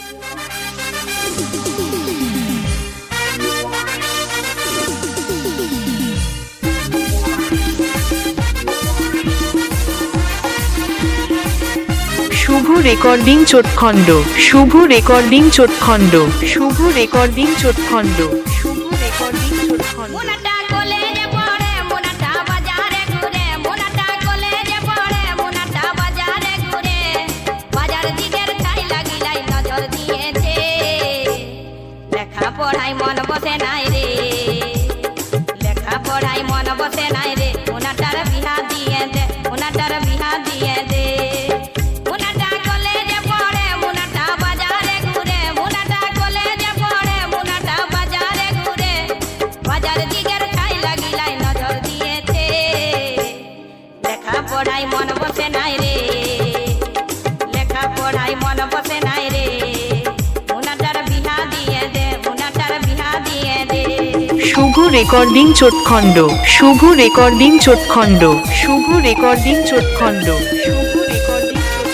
শুভ recording চোটখণ্ড, শুভ recording চোটখণ্ড, শুভ recording চোটখণ্ড, শুভ recording চোটখণ্ড। পড়াই মন বসে নাই রে, লেখা পড়াই মন বসে নাই রে, ওনাটার বিহা দিয়ে দে, ওনাটার বিহা দিয়ে দে। ওনাটা কলেজে পড়ে, ওনাটা বাজারে ঘুরে, ওনাটা কলেজে পড়ে, ওনাটা বাজারে ঘুরে, বাজার দিকের খাই লাগিলাই নজর দিয়েছে। লেখা পড়াই মন বসে নাই রে, লেখা পড়াই মন বসে নাই রে, ওনাটার বিহা দিয়ে দে, ওনাটার বিহা দিয়ে দে। শুভ রেকর্ডিং চোটখণ্ড, শুভ রেকর্ডিং চোটখণ্ড, শুভ রেকর্ডিং চোটখণ্ড, শুভ রেকর্ডিং চোটখণ্ড।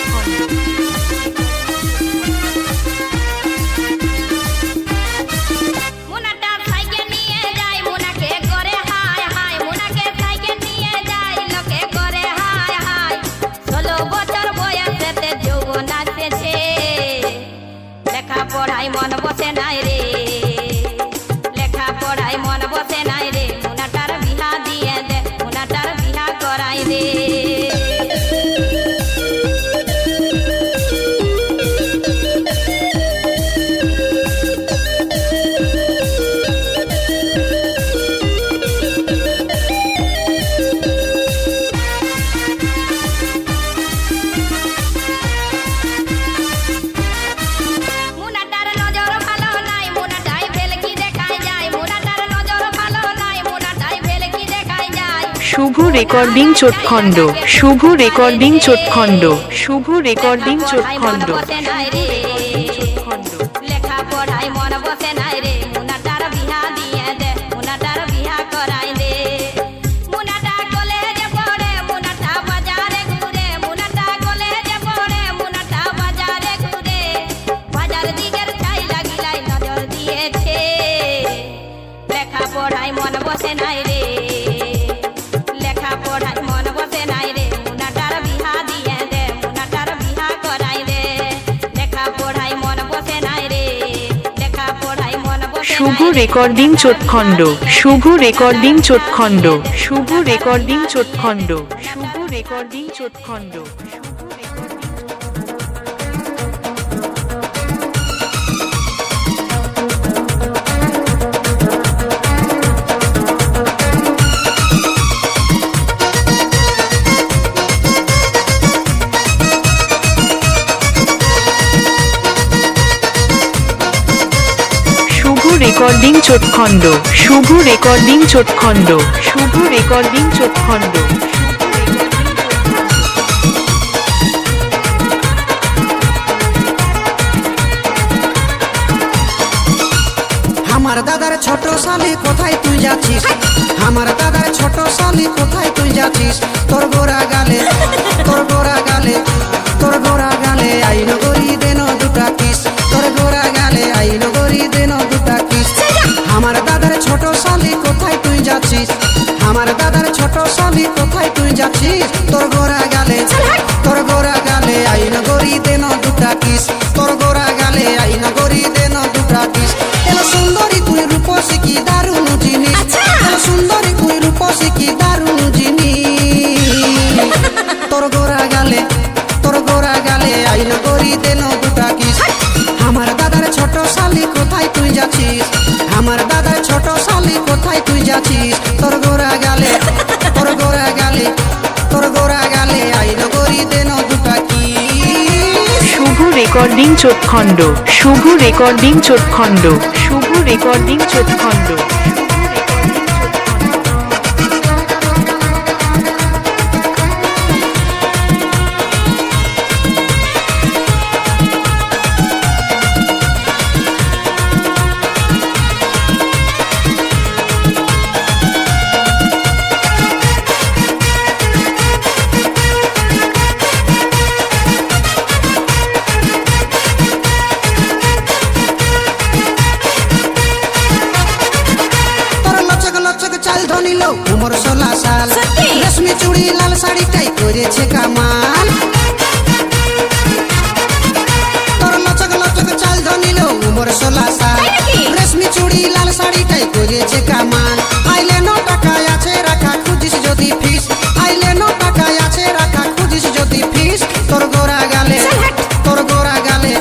মোনাটা সাইকেল নিয়ে যায়, মোনাকে করে হায় হায়, মোনাকে সাইকেল নিয়ে যায়, লোকে করে হায় হায়। 16 বছর বয়সেতে যৌবন আসতেছে, লেখা পড়াই মন বসে নাই রে, লেখা পড়াই মন বসে নাই রে, মোনাটার বিহা দিয়ে দে, মোনাটার বিহা করাই দে। মোনাটার নজর ভালো নাই, মোনাটাই ভেলকি দেখায় যায়, মোনাটার নজর ভালো নাই, মোনাটাই ভেলকি দেখায় যায়। শুভ রেকর্ডিং চোটখণ্ড, শুভ রেকর্ডিং চোটখণ্ড, শুভ রেকর্ডিং চোটখণ্ড, লেখা পড়াই মন বসে নাই রে, মোনাটার বিহা দিয়ে দে, মোনাটার বিহা করাই দে। মোনাটা কলেজে পড়ে, মোনাটা বাজারে ঘুরে, মোনাটা কলেজে পড়ে, মোনাটা বাজারে ঘুরে, বাজার দিকের ছাই লাগিলাই নজর দিয়েছে। লেখা পড়াই মন বসে নাই রে, লেখা পড়াই মন বসে নাই রে, মোনাটার বিহা দিয়ে দে, মোনাটার বিহা করাই দে। লেখা পড়াই মন বসে নাই রে, লেখা পড়াই মন বসে নাই শুভ রে। রেকর্ডিং চোটখণ্ড, শুভ রেকর্ডিং চোটখণ্ড, শুভ রেকর্ডিং চোটখণ্ড, শুভ রেকর্ডিং চোটখণ্ড, শুভ রেকর্ডিং। শুভ রেকর্ডিং চোটখণ্ড, শুভ রেকর্ডিং চোটখণ্ড, শুভ রেকর্ডিং চোটখণ্ড। আমার দাদার ছোট শালি কোথায় তুই যাচ্ছিস, আমার দাদার ছোট শালি কোথায় তুই যাচ্ছিস, তোর গোরা গালে, তোর গোরা গালে, তোর গোরা গালে আইন গরি দেন দুটা কিস, তোর গোরা গালে আইন গরি দেন দুটা কিস। আমার দাদার ছোট শালি কোথায় তুই যাচ্ছিস, আমার দাদার ছোট শালি কোথায় তুই যাচ্ছিস, তোর গোরা গালে, তোর গোরা গালে আইন গরি দেন দুটা কিস, তোর গোরা গালে আইন গরি দেন দুটা কিস। এলো সুন্দরী তুই রূপসী কি দারুণ জিনিস, এলো সুন্দরী তুই রূপসী কি দারুণ জিনিস। তোর গোরা গালে, তোর গোরা গালে আইন গরি দেন দুটা কিস। আমার দাদার ছোট শালি কোথায় তুই যাচ্ছিস, আমার দাদার ছোট শালি কোথায় তুই যাচ্ছিস, তোর গোরা গালে, তোর গোরা গালে, তোর গোরা গালে আইন গরি দেন দুটা কিস। শুভ রেকর্ডিং চোটখণ্ড, শুভ রেকর্ডিং চোটখণ্ড, শুভ রেকর্ডিং চোটখণ্ড। ধনিল উমর 16 সাল সত্যি? রেশমি চুড়ি লাল শাড়িটাই করেছে কামাল তোর লচক লচক চাল ধনিল উমর 16 সাল তাই নাকি? রেশমি চুড়ি লাল শাড়িটাই করেছে কামাল আইলে 9 টাকা আছে রাখা খুঁজিস যদি ফিস আইলে 9 টাকা আছে রাখা খুঁজিস যদি ফিস তোর গোরা গালে তোর গোরা গালে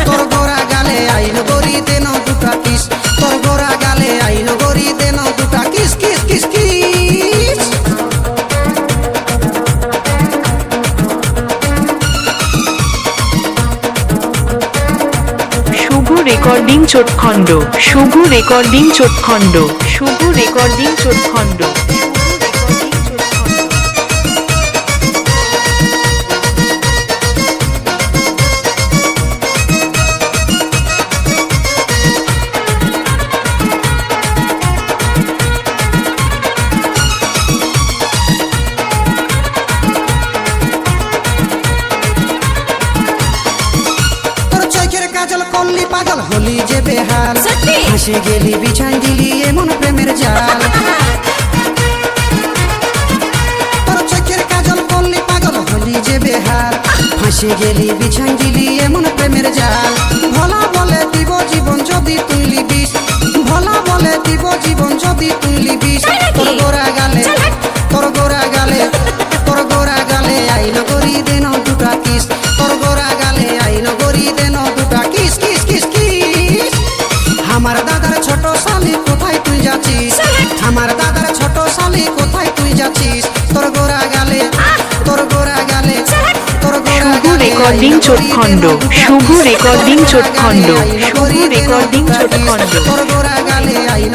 তোর গোরা গালে আইন গরি দেন দুটা কিস তোর গোরা গালে আইন গরি দেন দুটা কিস কিস কিস কিস শুভ রেকর্ডিং চোটখণ্ড শুভ রেকর্ডিং চোটখণ্ড শুভ রেকর্ডিং চোটখণ্ড তোর চোখের কাজল করলি পাগল হলি যে বেহাল সত্যি? হাসি গেলি বিছাই দিলি এমন প্রেমের জাল তোর চোখের কাজল করলি পাগল হলি যে বেহাল হাসি গেলি বিছাই দিলি এমন প্রেমের জাল ভোলা বলে দিব জীবন যদি তুই লিবিস ভোলা বলে দিব জীবন যদি তুই লিবিস তাই নাকি? তোর গোরা গালে তোর গোরা গালে তোর গোরা গালে আইন করি দেন দুটা কিস তোর গোরা গালে আইন করি দেন দুটা কিস কিস কিস কিস আমার দাদার ছোট শালি কোথায় তুই যাচ্ছিস আমার দাদার ছোট শালি কোথায় তুই যাচ্ছিস তোর গোরা গালে তোর গোরা গালে তোর গোরা শুভ গালে রেকর্ডিং চোটখণ্ড শুভ রেকর্ডিং চোটখণ্ড শুভ রেকর্ডিং চোটখণ্ড তোর গোরা গালে আইন